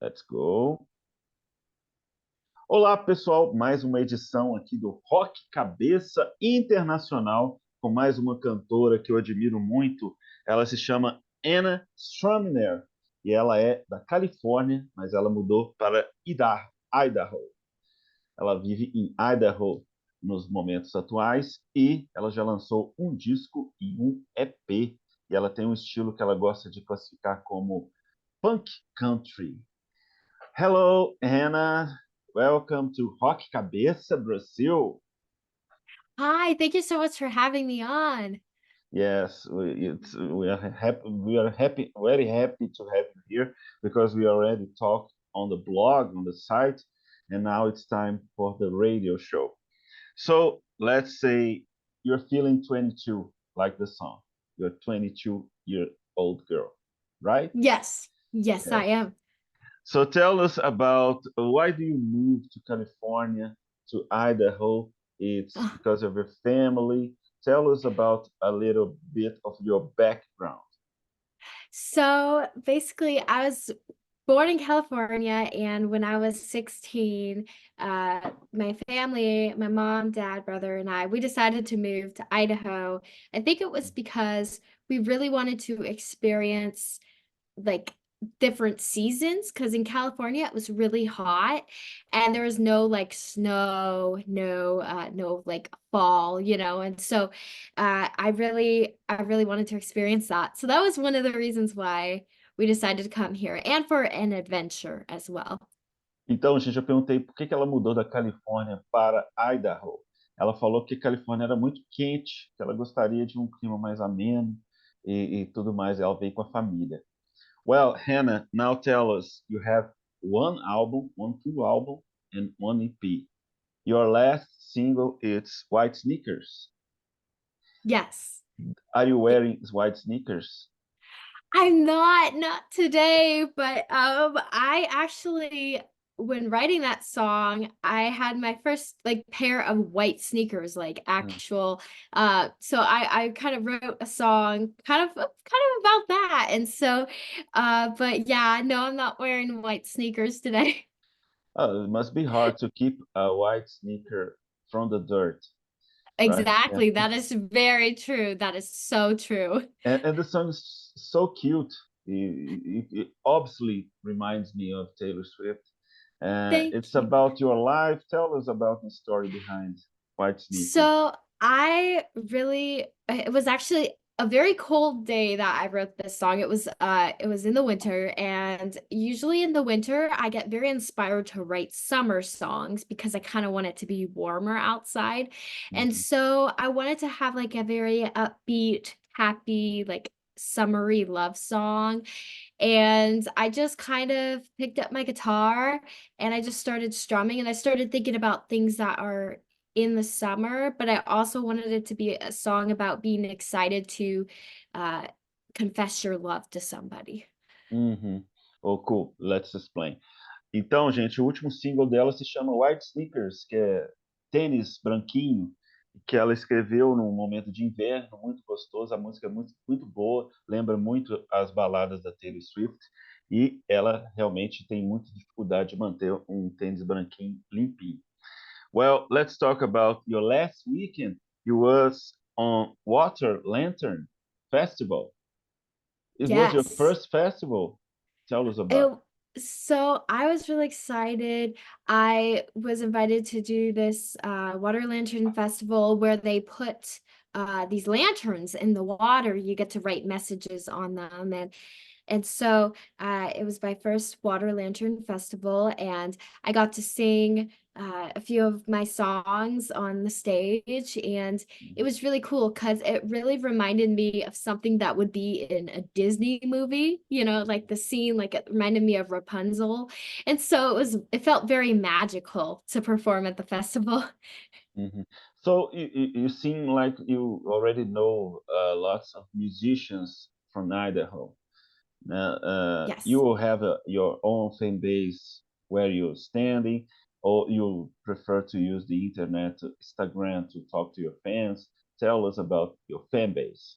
Let's go. Olá, pessoal, mais uma edição aqui do Rock Cabeça Internacional, com mais uma cantora que eu admiro muito. Ela se chama Strumner e ela é da Califórnia, mas ela mudou para Idaho. Ela vive em Idaho nos momentos atuais e ela já lançou um disco e um EP. E ela tem um estilo que ela gosta de classificar como punk country. Hello, Hannah. Welcome to Rock Cabeça, Brazil. Hi, thank you so much for having me on. Yes, we are happy, very happy to have you here because we already talked on the blog, on the site, and now it's time for the radio show. So let's say you're feeling 22, like the song. You're 22-year-old girl, right? Yes, yes, I Yes. am. So tell us about why do you move to California, to Idaho? It's Ugh. because of your family. Tell us about a little bit of your background. So basically, I was born in California, and when I was 16, my family, my mom, dad, brother, and I, we decided to move to Idaho. I think it was because we really wanted to experience like different seasons because in California it was really hot and there was no like snow, no like fall, and so I really wanted to experience that. So that was one of the reasons why we decided to come here and for an adventure as well. Então, gente, eu perguntei por que que ela mudou da Califórnia para Idaho. Ela falou que a Califórnia era muito quente, que ela gostaria de um clima mais ameno e tudo mais. Ela veio com a família. Well, Hannah, now tell us, you have one full album, and one EP. Your last single is White Sneakers. Yes. Are you wearing white sneakers? I'm not today, but I actually when writing that song, I had my first like pair of white sneakers, like Mm. actual so I kind of wrote a song kind of about that. And so but yeah, no, I'm not wearing white sneakers today. Oh, it must be hard to keep a white sneaker from the dirt, right? Yeah. Exactly. That is very true. That is so true. And the song is so cute. It obviously reminds me of Taylor Swift. Thank It's you. about your life. Tell us about the story behind White Sneakers. So I really it was actually a very cold day that I wrote this song. It was in the winter, and usually in the winter I get very inspired to write summer songs because I kind of want it to be warmer outside. And Mhm. so I wanted to have like a very upbeat, happy, like summery love song. And I just kind of picked up my guitar and I just started strumming and I started thinking about things that are in the summer, but I also wanted it to be a song about being excited to uh, confess your love to somebody. Uhum. Oh, cool. Let's explain. Então, gente, o último single dela se chama White Sneakers, que é tênis branquinho, que ela escreveu num momento de inverno, muito gostoso. A música é muito, muito boa, lembra muito as baladas da Taylor Swift, e ela realmente tem muita dificuldade de manter um tênis branquinho limpinho. Well, let's talk about your last weekend. You was on Water Lantern Festival. It was your Yes. first festival. Tell us about. It, so I was really excited. I was invited to do this water lantern festival where they put these lanterns in the water. You get to write messages on them, and so it was my first Water Lantern Festival, and I got to sing a few of my songs on the stage. And it was really cool because it really reminded me of something that would be in a Disney movie, like the scene, like it reminded me of Rapunzel. And so it felt very magical to perform at the festival. Mhm. So you seem like you already know lots of musicians from Idaho. You Yes. will have your own fan base where you're standing, or you prefer to use the internet, Instagram, to talk to your fans. Tell us about your fan base.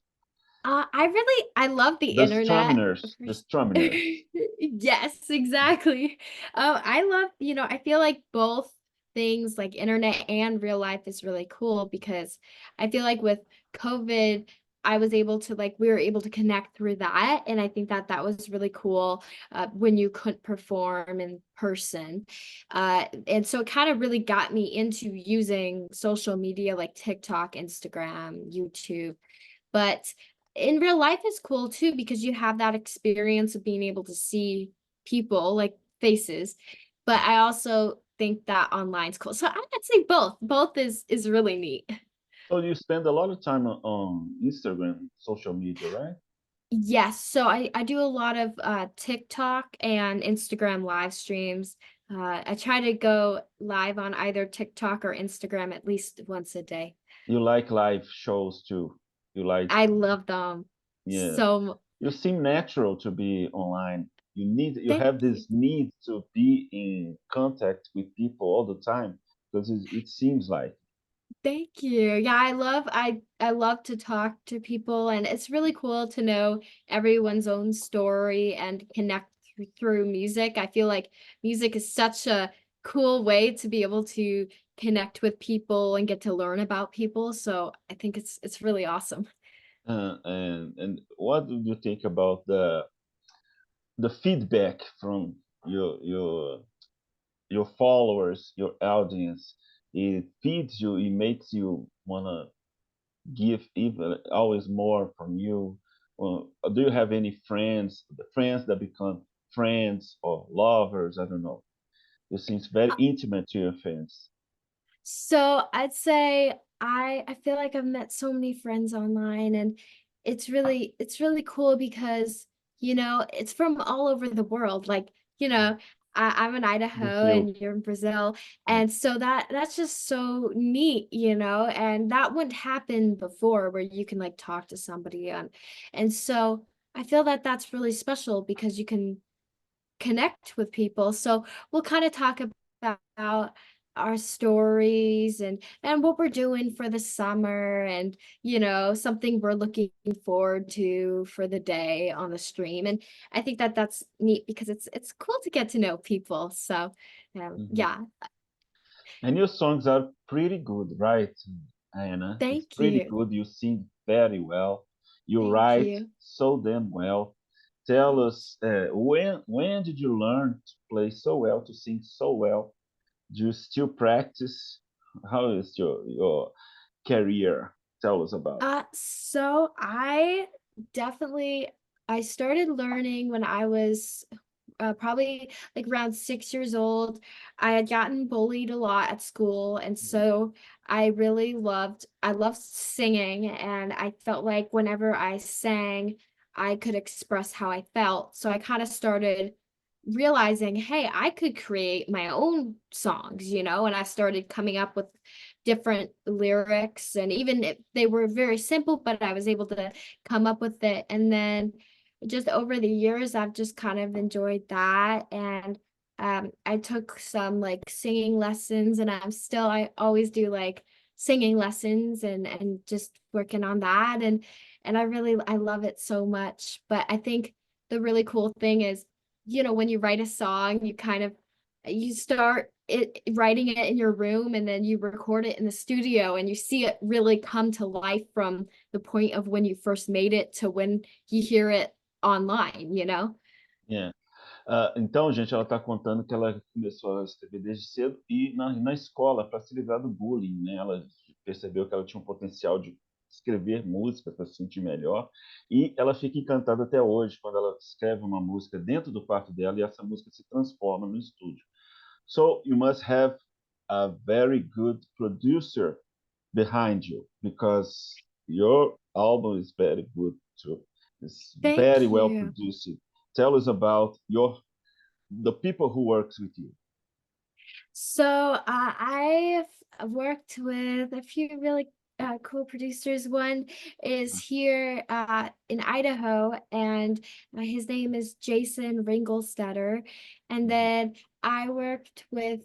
I love the The internet. Strumners, the Strumner. Yes, exactly. I love, I feel like both things, like internet and real life, is really cool because I feel like with COVID, I was able to like we were able to connect through that, and I think that that was really cool when you couldn't perform in person. And so it kind of really got me into using social media like TikTok, Instagram, YouTube. But in real life is cool too because you have that experience of being able to see people, like faces. But I also think that online's cool. So I'd say both. Both is really neat. So you spend a lot of time on Instagram, social media, right? Yes, so I do a lot of TikTok and Instagram live streams. I try to go live on either TikTok or Instagram at least once a day. You like live shows too. You like, I love them yeah. so. You seem natural to be online. You Thank have you. this need to be in contact with people all the time because it seems like. Thank you. Yeah, I love to talk to people, and it's really cool to know everyone's own story and connect through music. I feel like music is such a cool way to be able to connect with people and get to learn about people. So I think it's really awesome. And what do you think about the feedback from your followers, your audience? It feeds you. It makes you wanna give even always more from you. Do you have any friends, the friends that become friends or lovers? I don't know. You seems very intimate to your fans. So I'd say I feel like I've met so many friends online, and it's really cool because it's from all over the world. Like, I'm in Idaho Brazil. and you're in Brazil. Yeah. And so that's just so neat, and that wouldn't happen before where you can like talk to somebody and so I feel that that's really special because you can connect with people. So we'll kind of talk about our stories and what we're doing for the summer and something we're looking forward to for the day on the stream. And I think that that's neat because it's cool to get to know people. So Mhm. yeah, And your songs are pretty good, right, Anna? It's thank pretty you. good. You sing very well. You Thank write you. so damn well. Tell Thanks. us when did you learn to play so well, to sing so well? Do you still practice? How is your career? Tell us about. So I started learning when I was probably like around 6 years old. I had gotten bullied a lot at school, and so I loved singing, and I felt like whenever I sang, I could express how I felt. So I kind of started realizing, hey, I could create my own songs, and I started coming up with different lyrics, and even if they were very simple, but I was able to come up with it. And then just over the years, I've just kind of enjoyed that. And I took some like singing lessons, and I always do like singing lessons and just working on that. And I love it so much. But I think the really cool thing is, when you write a song, you start writing it in your room, and then you record it in the studio, and you see it really come to life from the point of when you first made it to when you hear it online. Yeah. Então, gente, ela está contando que ela começou a escrever desde cedo e na escola, para se livrar do bullying, né? Ela percebeu que ela tinha um potencial de escrever música para se sentir melhor e ela fica encantada até hoje quando ela escreve uma música dentro do quarto dela e essa música se transforma no estúdio. So you must have a very good producer behind you because your album is very good too. It's very Thank well you. produced. Tell us about the people who works with you. So I've worked with a few really cool producers. One is here in Idaho, and his name is Jason Ringelstetter. And then I worked with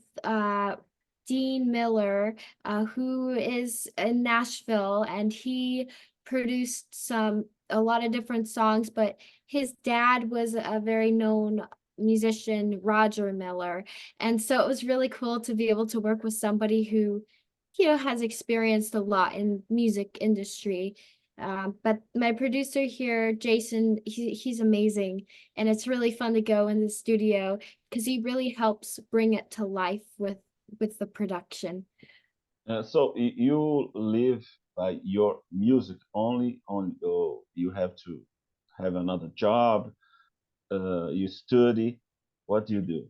Dean Miller, who is in Nashville, and he produced some a lot of different songs, but his dad was a very known musician, Roger Miller. And so it was really cool to be able to work with somebody who, has experienced a lot in music industry. But my producer here, Jason, he's amazing. And it's really fun to go in the studio because he really helps bring it to life with the production. So you live by your music only, or you have to have another job, you study. What do you do?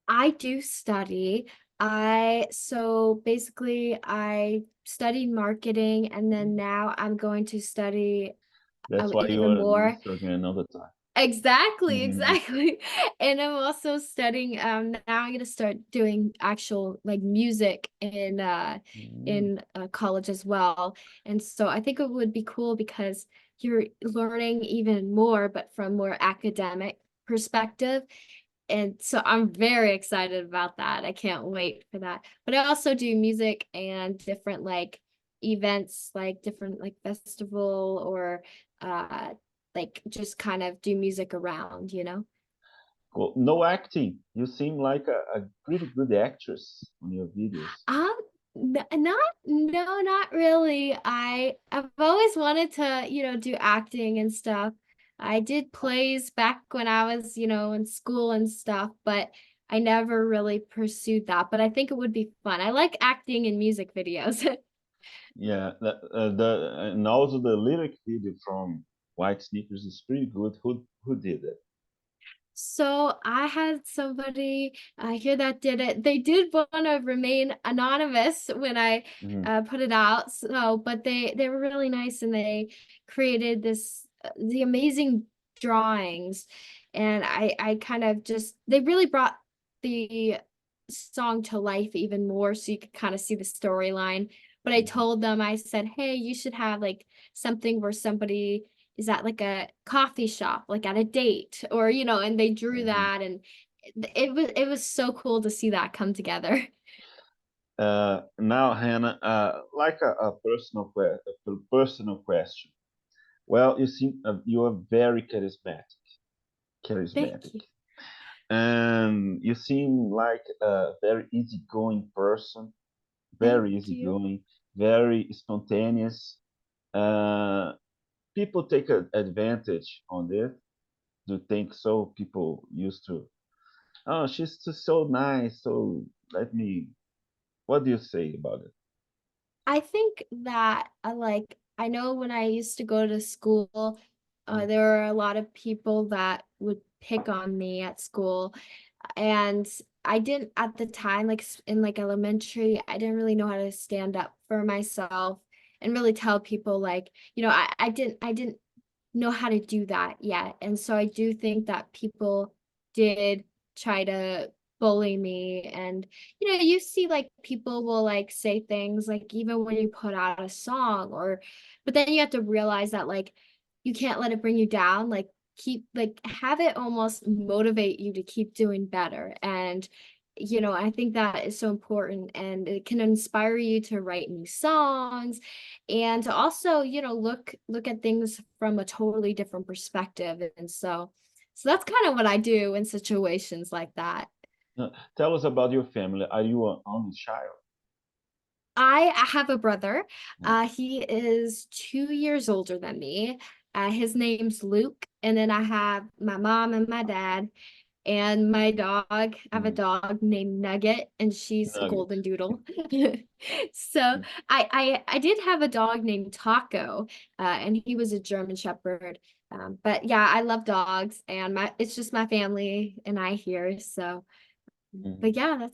I do study. So basically I studied marketing and then now I'm going to study That's why you even are more. researching another time. Exactly, Mhm. exactly. And I'm also studying now I'm gonna start doing actual like music Mhm. in college as well. And so I think it would be cool because you're learning even more, but from more academic perspective. And so I'm very excited about that. I can't wait for that. But I also do music and different like events, like different like festival or uh like just kind of do music around. Well, no acting. You seem like a pretty good actress on your videos. Um, not no, not really. I've always wanted to, do acting and stuff. I did plays back when I was, in school and stuff, but I never really pursued that. But I think it would be fun. I like acting in music videos. Yeah, and also the lyric video from White Sneakers is pretty good. Who did it? So I had somebody here that did it. They did want to remain anonymous when I Mhm. put it out. So, but they were really nice and they created the amazing drawings, and I kind of just they really brought the song to life even more, so you could kind of see the storyline. But I Mhm. told them, I said, hey, you should have like something where somebody is at like a coffee shop, like at a date, or and they drew Mhm. that, and it was so cool to see that come together. Now, Hannah, like a personal question. Well, you seem you are very Thank charismatic, you. and you seem like a very easygoing person, Thank very you. easygoing, very spontaneous. Uh, People take advantage on this. Do you think so? People used to, oh, she's just so nice. So let me. What do you say about it? I think that I know when I used to go to school, there were a lot of people that would pick on me at school, and I didn't at the time, like in like elementary, I didn't really know how to stand up for myself and really tell people like, I didn't know how to do that yet. And so I do think that people did try to bully me. And, you see like people will like say things like even when you put out a song but then you have to realize that like you can't let it bring you down. Like keep like have it almost motivate you to keep doing better. And I think that is so important and it can inspire you to write new songs and to also look at things from a totally different perspective. And so that's kind of what I do in situations like that. Tell us about your family. Are you an only child? I have a brother. Mm. He is 2 years older than me. His name's Luke, and then I have my mom and my dad and my dog. I have a Mm. dog named Nugget, and she's a golden Nuggets. doodle. So Mm. I did have a dog named Taco, and he was a German Shepherd. But yeah, I love dogs, and it's just my family and I here. So, Mhm. but yeah,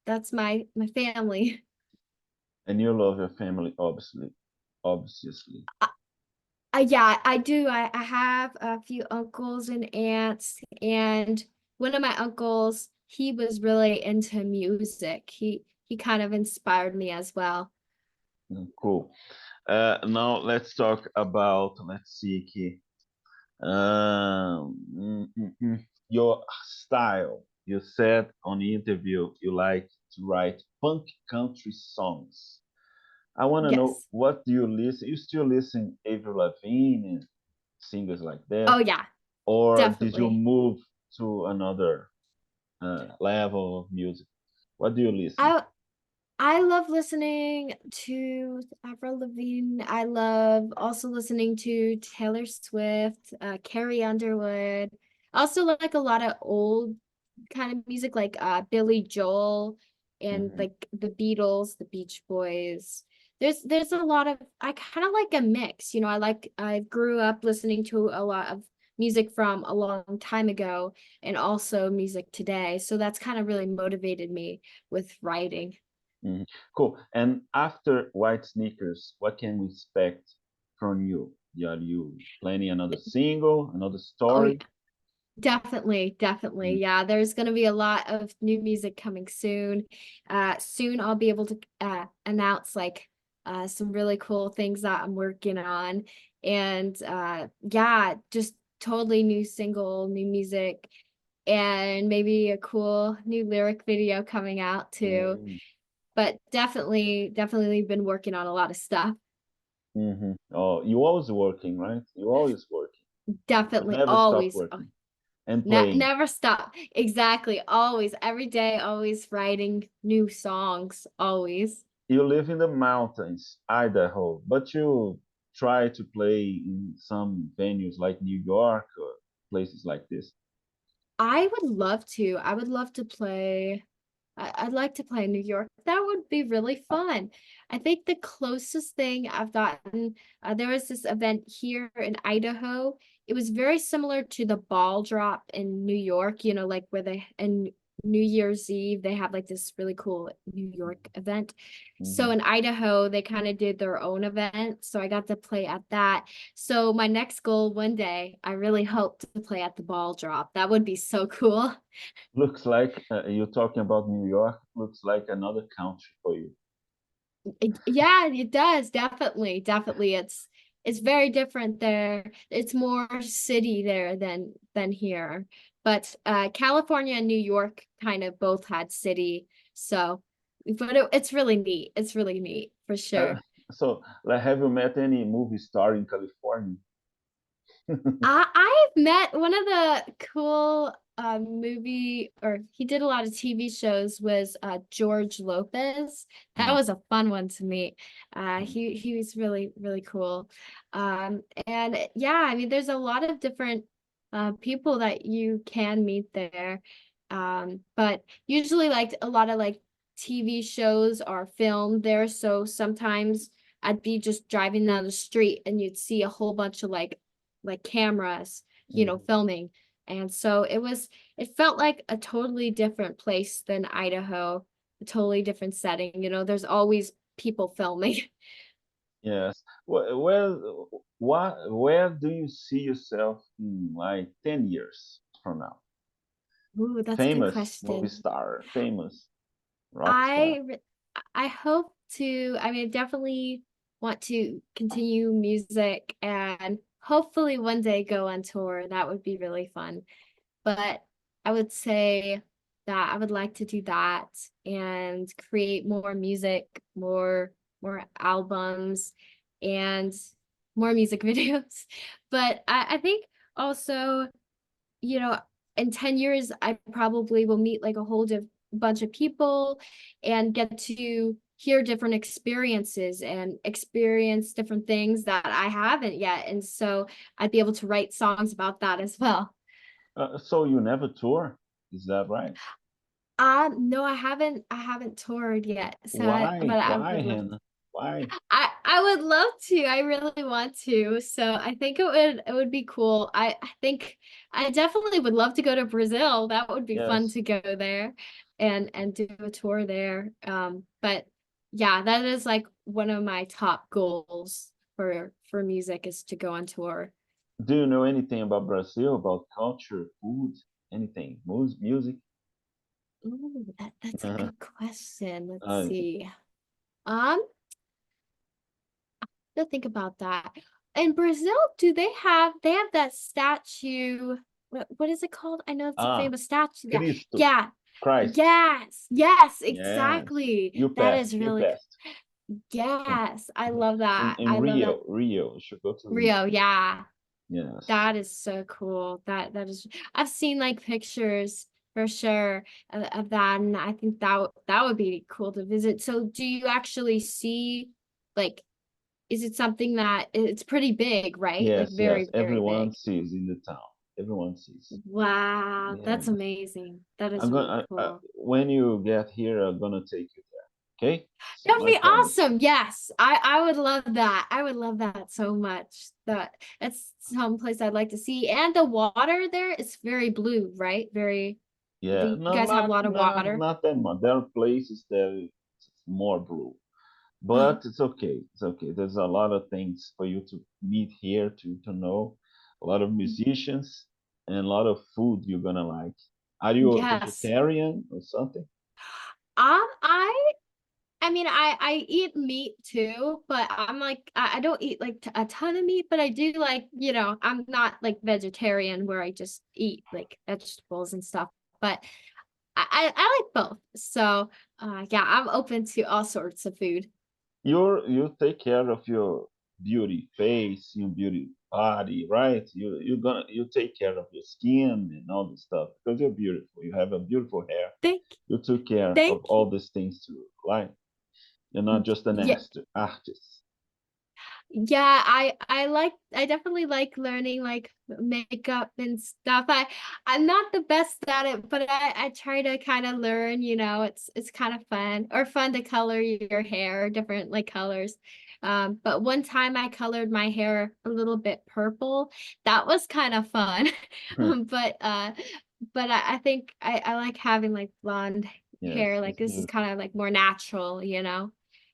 that's my family. And you love your family, obviously. Obviously. Yeah, I do. I have a few uncles and aunts, and one of my uncles, he was really into music. He kind of inspired me as well. Cool. Now let's talk about, let's see here. Your style. You said on the interview you like to write punk country songs. I want to know Yes. what do you listen? You still listen Avril Lavigne? singers like that, Oh yeah, or did you definitely. move to another level of music? What do you listen? I I love listening to Avril Lavigne. I love also listening to Taylor Swift, Carrie Underwood. I also like a lot of old kind of music like Billy Joel and Hmm. like the Beatles, the Beach Boys. There's a lot of I kind of like a mix, you know, I grew up listening to a lot of music from a long time ago and also music today. So that's kind of really motivated me with writing. Hmm. Cool. And after White Sneakers, what can we expect from you? Are you planning another single, another Oh yeah, story? definitely, definitely. Mm. Yeah, there's gonna be a lot of new music coming soon. Soon I'll be able to announce like some really cool things that I'm working on. And yeah, just totally new single, new music, and maybe a cool new lyric video coming out too. Mm. But definitely, definitely been working on a lot of stuff. Hmm. Oh, you always working, right? You always working. You Definitely, never stop always. working and Ne playing. never stop. Exactly. Always, every day, always writing new songs. Always. You live in the mountains, Idaho, but you try to play in some venues like New York or places like this. I would love to. I would love to play. I'd like to play in New York. That would be really fun. I think the closest thing I've gotten, there was this event here in Idaho. It was very similar to the ball drop in New York, you know, like where they, and New Year's Eve, they have like this really cool New York event. So Hmm. in Idaho, they kind of did their own event. So I got to play at that. So my next goal one day, I really hope to play at the ball drop. That would be so cool. Looks like you're talking about New York. Looks like another country for you. Yeah, it does. Definitely. Definitely. It's very different there. It's more city there than here. But California and New York kind of both had city. So, but it's really neat. It's really neat for Uh, sure. so, like, have you met any movie star in California? I've met one of the cool movie or he did a lot of TV shows was George Lopez. That Mm. was a fun one to meet. He was really really cool. And yeah, I mean there's a lot of different people that you can meet there. But usually like a lot of like TV shows are filmed there, so sometimes I'd be just driving down the street and you'd see a whole bunch of like cameras, you know, Mhm. filming. And so it felt like a totally different place than Idaho, a totally different setting. You know, there's always people filming. Yes. Where do you see yourself in like 10 years from now? Ooh, that's a good Famous movie question. star, famous rock star. I re- I hope to, I mean, definitely want to continue music and hopefully one day go on tour. That would be really fun. But I would say that I would like to do that and create more music, more albums and more music videos. But I think also, you know, in 10 years, I probably will meet like a whole bunch of people and get to hear different experiences and experience different things that I haven't yet. And so I'd be able to write songs about that as well. So you never tour? Is that right? No, I haven't toured yet. Why? But I Why, would love Hannah? Why? I would love to. I really want to. So I think it would be cool. I think I definitely would love to go to Brazil. That would be fun Yes. to go there and do a tour there. But yeah, that is like one of my top goals for music is to go on tour. Do you know anything about Brazil, about culture, food, anything? Music? Ooh, that's a Uh, good question. Let's uh, see. Um, to think about that. In Brazil, do they have that statue? What is it called? I know it's a ah, famous statue. Yeah. Cristo, Yeah. Christ. Yes, Yes. exactly. You That passed. is You really passed. yes. I love that. In I love that. Rio. You should go to Rio. Rio, yeah. Yes. That is so cool. That is, I've seen like pictures for sure of that, and I think that would be cool to visit. So do you actually see like, is it something that it's pretty big, right? Like Yes, yes. very, very Everyone big. sees in the town. Everyone sees. Wow, that's Yes. amazing. That is I'm really gonna cool. when you get here, I'm gonna take you there. Okay? So That'd I be promise. awesome. Yes, I would love that. I would love that so much. That's some place I'd like to see. And the water there is very blue, right? Very, do Yeah, you no, guys have a lot of water? not that much. There are places that it's more blue, Uh, but it's okay. It's okay. There's a lot of things for you to meet here to know. A lot of musicians and a lot of food you're gonna like. Are you a yes. vegetarian or something? Um, I I mean, I eat meat too, but I'm like I don't eat like a ton of meat, but I do like, I'm not like vegetarian where I just eat like vegetables and stuff. But I like both. So yeah, I'm open to all sorts of food. You take care of your beauty face, your beauty body, right? You take care of your skin and all this stuff because you're beautiful. You have a beautiful hair. Thank You took care of thank all these things too, right? You're not just an you. artist. Yeah, I definitely like learning like makeup and stuff. I'm not the best at it, but I try to kind of learn, it's kind of fun or fun to color your hair different like colors. But one time I colored my hair a little bit purple. That was kind of fun. But I think I like having like blonde hair. Yes, Like it's this is beautiful. kind of like more natural.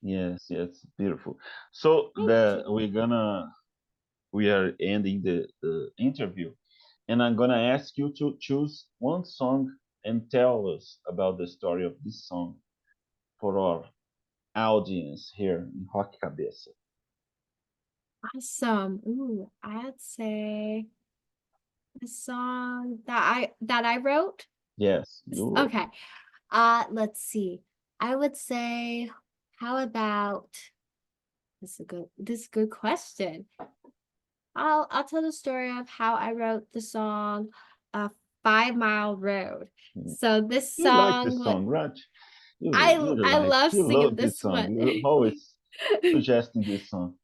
Yes, yes, beautiful. So Thank you. we are ending the interview, and I'm gonna ask you to choose one song and tell us about the story of this song for our audience here in Rock Cabeça. Awesome. Ooh, I'd say a song that I wrote. Yes, you wrote. Okay. Let's see. I would say, how about this is a good question. I'll tell the story of how I wrote the song "5 Mile Road." Mm. So this You like song, this what song, right? I love You singing love this this song. one. You're always suggesting this song.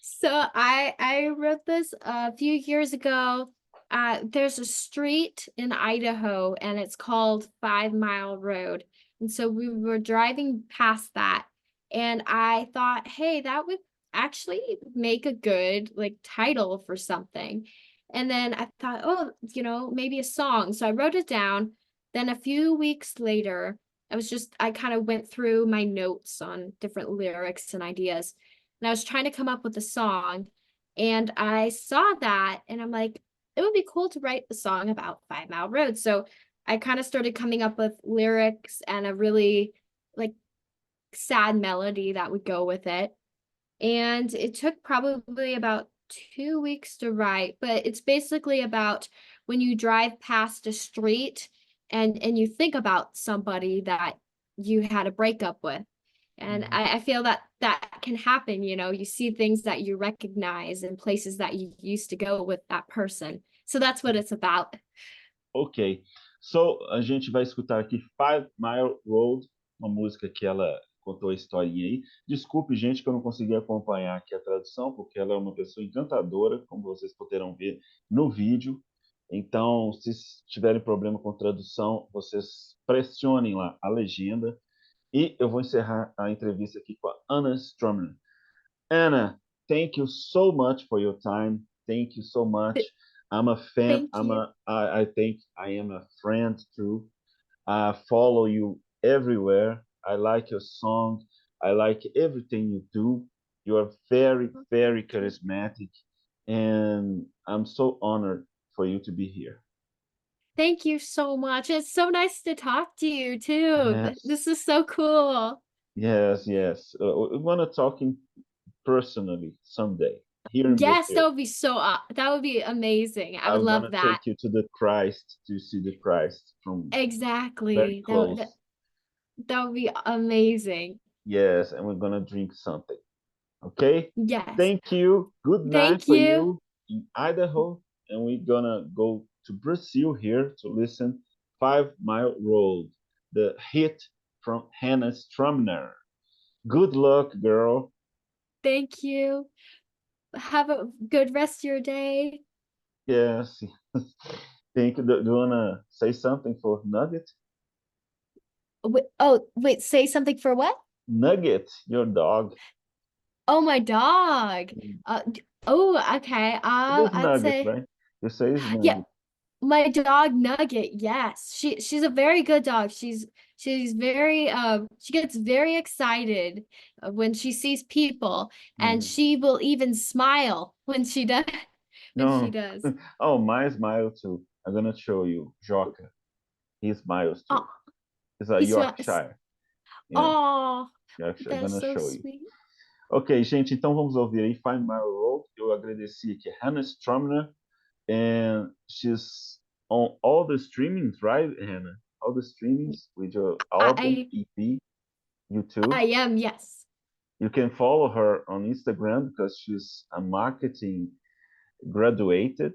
So I wrote this a few years ago. There's a street in Idaho and it's called 5 Mile Road. And so we were driving past that and I thought, hey, that would actually make a good like title for something. And then I thought, oh, maybe a song. So I wrote it down. Then a few weeks later, I kind of went through my notes on different lyrics and ideas and I was trying to come up with a song and I saw that and I'm like, it would be cool to write a song about 5 Mile Road. So I kind of started coming up with lyrics and a really like sad melody that would go with it. And it took probably about 2 weeks to write, but it's basically about when you drive past a street and you think about somebody that you had a breakup with. And Mhm. I feel that that can happen, you see things that you recognize and places that you used to go with that person. So that's what it's about. Ok. So, a gente vai escutar aqui Five Mile Road, uma música que ela contou a historinha aí. Desculpe, gente, que eu não consegui acompanhar aqui a tradução, porque ela é uma pessoa encantadora, como vocês poderão ver no vídeo. Então, se tiverem problema com tradução, vocês pressionem lá a legenda. E eu vou encerrar a entrevista aqui com a Anna Strumner. Anna, thank you so much for your time. Thank you so much. I'm a fan. Thank you. I think I am a friend too. I follow you everywhere. I like your song. I like everything you do. You are very, very Thank you. charismatic, and I'm so honored for you to be here. Thank you so much. It's so nice to talk to you too. Yes, This is so cool. yes, yes. We want to talking personally someday here in Yes, Brazil. that would be amazing. I would I'm love gonna that. take you to the Christ to see the Christ from very Exactly. close. That would be amazing. Yes, and we're gonna drink something. Okay? Yes. Thank you. Good night Thank for you. you. in Idaho, and we're gonna go to Brazil here to listen 5 Mile Road, the hit from Hannah Strumner. Good luck, girl. Thank you. Have a good rest of your day. Yes. Thank you. Do you wanna say something for Nugget? Oh, wait, say something for what? Nugget, your dog. Oh, my dog. Okay. It is I'd Nugget, say, right? You say it's yeah, Nugget. my dog Nugget. Yes, she's a very good dog. She's very she gets very excited when she sees people, and Mhm. she will even smile when she does when she No. does. Oh, my smile too. I'm gonna show you. Joker. He smiles too. Oh, It's a he smiles. Yorkshire. Yeah, Oh, Yorkshire. I'm that's gonna so show you. sweet. Ok, gente, então vamos ouvir aí Find My Road. Eu agradeci aqui a Hannah Strumner, and she's on all the streamings, right, Hannah? All the streamings with your album, I EP, I YouTube. am, yes. You can follow her on Instagram because she's a marketing graduated.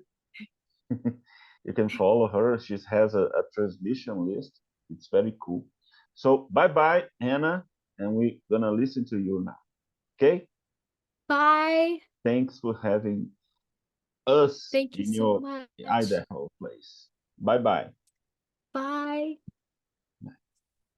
You can follow her. She has a transmission list. It's very cool. So bye bye, Hannah, and we're gonna listen to you now. Okay? Bye. Thanks for having us Thank you in so your much. Idaho place. Bye bye. Bye.